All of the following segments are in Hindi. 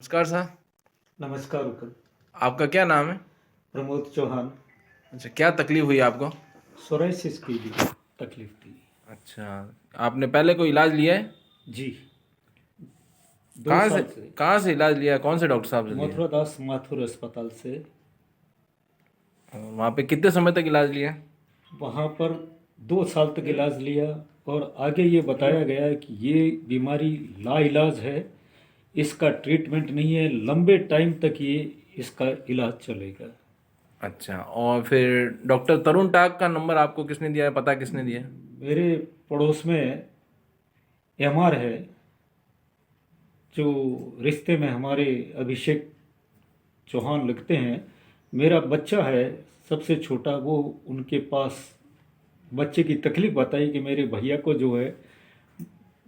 नमस्कार सर। नमस्कार अंकल। आपका क्या नाम है? प्रमोद चौहान। अच्छा, क्या तकलीफ हुई आपको? सोराइसिस की भी तकलीफ थी। अच्छा, आपने पहले कोई इलाज लिया है? जी। दो कहाँ से साल से। कहाँ से इलाज लिया है? कौन से डॉक्टर साहब से लिया है? मथुरा दास माथुर अस्पताल से। वहाँ पे कितने समय तक इलाज लिया है? वहाँ पर 2 साल तक इलाज लिया और आगे ये बताया गया कि ये बीमारी लाइलाज है, इसका ट्रीटमेंट नहीं है, लंबे टाइम तक ये इसका इलाज चलेगा। अच्छा, और फिर डॉक्टर तरुण टाक का नंबर आपको किसने दिया है? पता किसने दिया है? मेरे पड़ोस में एमआर है, जो रिश्ते में हमारे अभिषेक चौहान लगते हैं। मेरा बच्चा है सबसे छोटा, वो उनके पास बच्चे की तकलीफ़ बताई कि मेरे भैया को जो है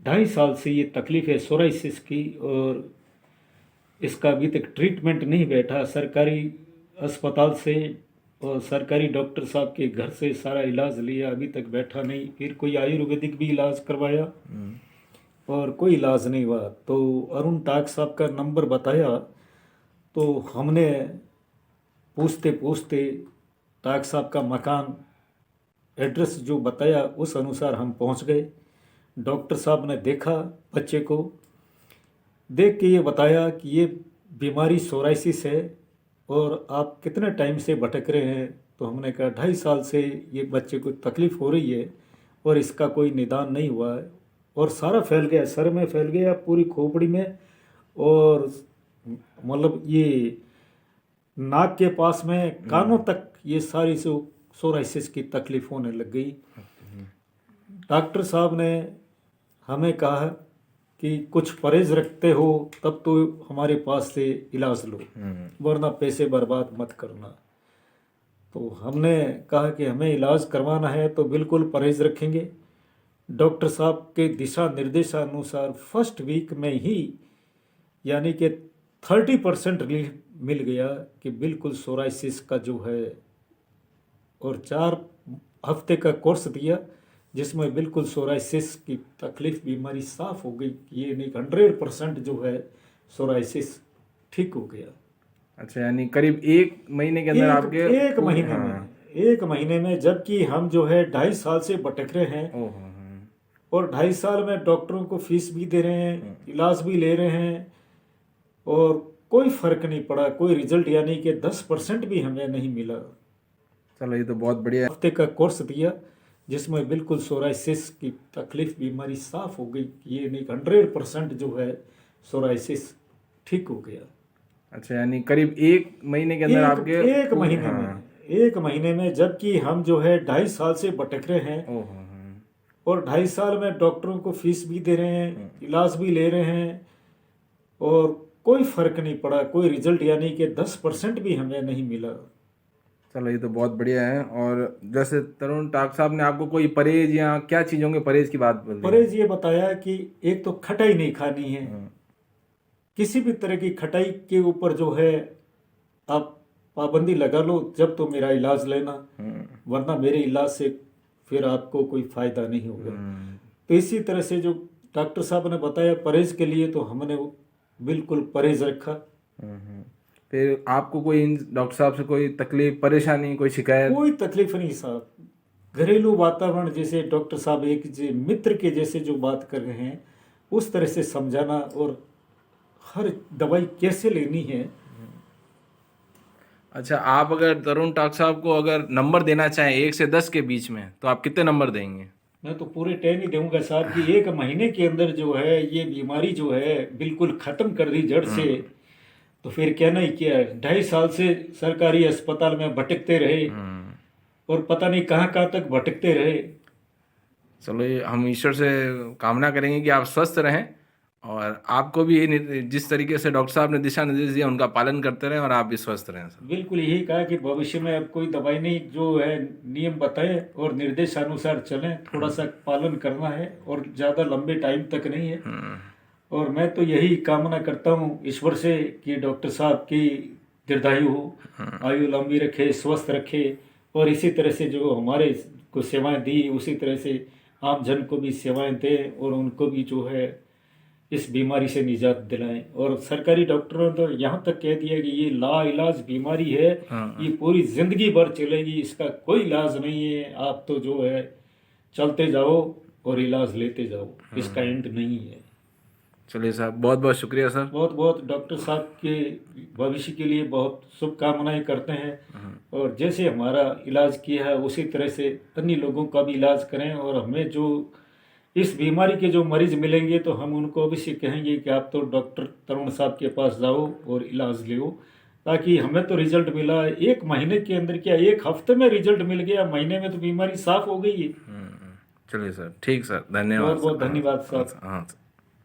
2.5 साल से ये तकलीफ़ है सोराइसिस की, और इसका अभी तक ट्रीटमेंट नहीं बैठा। सरकारी अस्पताल से और सरकारी डॉक्टर साहब के घर से सारा इलाज लिया, अभी तक बैठा नहीं। फिर कोई आयुर्वेदिक भी इलाज करवाया और कोई इलाज नहीं हुआ। तो अरुण टाक साहब का नंबर बताया, तो हमने पूछते पूछते टाक साहब का मकान एड्रेस जो बताया उस अनुसार हम पहुंच गए। डॉक्टर साहब ने देखा, बच्चे को देख के ये बताया कि ये बीमारी सोराइसिस है और आप कितने टाइम से भटक रहे हैं। तो हमने कहा 2.5 साल से ये बच्चे को तकलीफ़ हो रही है और इसका कोई निदान नहीं हुआ है, और सारा फैल गया, सर में फैल गया, पूरी खोपड़ी में, और मतलब ये नाक के पास में कानों तक ये सारी सोराइसिस की तकलीफ होने लग गई। डॉक्टर साहब ने हमें कहा कि कुछ परहेज रखते हो तब तो हमारे पास से इलाज लो, वरना पैसे बर्बाद मत करना। तो हमने कहा कि हमें इलाज करवाना है तो बिल्कुल परहेज रखेंगे। डॉक्टर साहब के दिशा निर्देशानुसार फर्स्ट वीक में ही, यानी कि 30% रिलीफ मिल गया कि बिल्कुल सोराइसिस का जो है, और 4 हफ्ते का कोर्स दिया जिसमें बिल्कुल सोराइसिस की तकलीफ बीमारी साफ हो गई। ये नहीं, 100% जो है सोराइसिस ठीक हो गया। अच्छा, यानी करीब 1 महीने के अंदर एक आपके एक पूरे, महीने हाँ। में, 1 महीने में, जबकि हम जो है 2.5 साल से भटक रहे हैं, ओह, और 2.5 साल में डॉक्टरों को फीस भी दे रहे हैं, इलाज भी ले रहे हैं, और कोई फर्क नहीं पड़ा, कोई रिजल्ट यानी कि 10% भी हमें नहीं मिला। चलो, ये तो बहुत बढ़िया है। हफ्ते का कोर्स दिया जिसमें बिल्कुल सोराइसिस की तकलीफ बीमारी साफ हो गई। ये नहीं, 100% जो है सोराइसिस ठीक हो गया। अच्छा, यानी करीब 1 महीने के अंदर एक आपके एक पूरे, महीने हाँ। में, 1 महीने में, जबकि हम जो है 2.5 साल से भटक रहे हैं, ओह, और 2.5 साल में डॉक्टरों को फीस भी दे रहे हैं, इलाज भी ले रहे हैं, और कोई फर्क नहीं पड़ा, कोई रिजल्ट यानी कि 10% भी हमें नहीं मिला। चलो, ये तो बहुत बढ़िया है। और जैसे तरुण टाक साहब ने आपको कोई परहेज या क्या चीज़ों के परहेज की बात बोली है? परहेज ये बताया कि एक तो खटाई नहीं खानी है, किसी भी तरह की खटाई के ऊपर जो है आप पाबंदी लगा लो, जब तो मेरा इलाज लेना, वरना मेरे इलाज से फिर आपको कोई फ़ायदा नहीं होगा। तो इसी तरह से जो डॉक्टर साहब ने बताया परहेज के लिए, तो हमने वो बिल्कुल परहेज रखा। फिर आपको कोई इन डॉक्टर साहब से कोई तकलीफ, परेशानी, कोई शिकायत? कोई तकलीफ नहीं साहब, घरेलू वातावरण जैसे डॉक्टर साहब एक मित्र के जैसे जो बात कर रहे हैं उस तरह से समझाना, और हर दवाई कैसे लेनी है। अच्छा, आप अगर तरुण टाक साहब को अगर नंबर देना चाहें 1 से 10 के बीच में, तो आप कितने नंबर देंगे? मैं तो पूरे 10 ही दूंगा साहब कि 1 महीने के अंदर जो है ये बीमारी जो है बिल्कुल ख़त्म कर दी जड़ से। तो फिर कहना ही क्या है, 2.5 साल से सरकारी अस्पताल में भटकते रहे, और पता नहीं कहाँ कहाँ तक भटकते रहे। चलो, ये हम ईश्वर से कामना करेंगे कि आप स्वस्थ रहें, और आपको भी जिस तरीके से डॉक्टर साहब ने दिशा निर्देश दिया उनका पालन करते रहें, और आप भी स्वस्थ रहें सर। बिल्कुल यही कहा कि भविष्य में अब कोई दवाई नहीं, जो है नियम बताए और निर्देशानुसार चलें, थोड़ा सा पालन करना है, और ज़्यादा लंबे टाइम तक नहीं है। और मैं तो यही कामना करता हूँ ईश्वर से कि डॉक्टर साहब की दीर्घायु हो, आयु लंबी रखे, स्वस्थ रखे, और इसी तरह से जो हमारे को सेवाएं दी उसी तरह से आम जन को भी सेवाएं दें, और उनको भी जो है इस बीमारी से निजात दिलाएं। और सरकारी डॉक्टरों ने तो यहाँ तक कह दिया कि ये लाइलाज बीमारी है, ये पूरी ज़िंदगी भर चलेगी, इसका कोई इलाज नहीं है, आप तो जो है चलते जाओ और इलाज लेते जाओ, इसका एंड नहीं है। चलिए साहब, बहुत बहुत शुक्रिया सर। बहुत बहुत डॉक्टर साहब के भविष्य के लिए बहुत शुभकामनाएं करते हैं, और जैसे हमारा इलाज किया है उसी तरह से अन्य लोगों का भी इलाज करें। और हमें जो इस बीमारी के जो मरीज मिलेंगे तो हम उनको अवश्य कहेंगे कि आप तो डॉक्टर तरुण साहब के पास जाओ और इलाज लो, ताकि हमें तो रिजल्ट मिला 1 महीने के अंदर, क्या 1 हफ्ते में रिजल्ट मिल गया, महीने में तो बीमारी साफ हो गई है। चलिए सर, ठीक सर, धन्यवाद बहुत बहुत सर। धन्यवाद हाँ साहब। हाँ सर।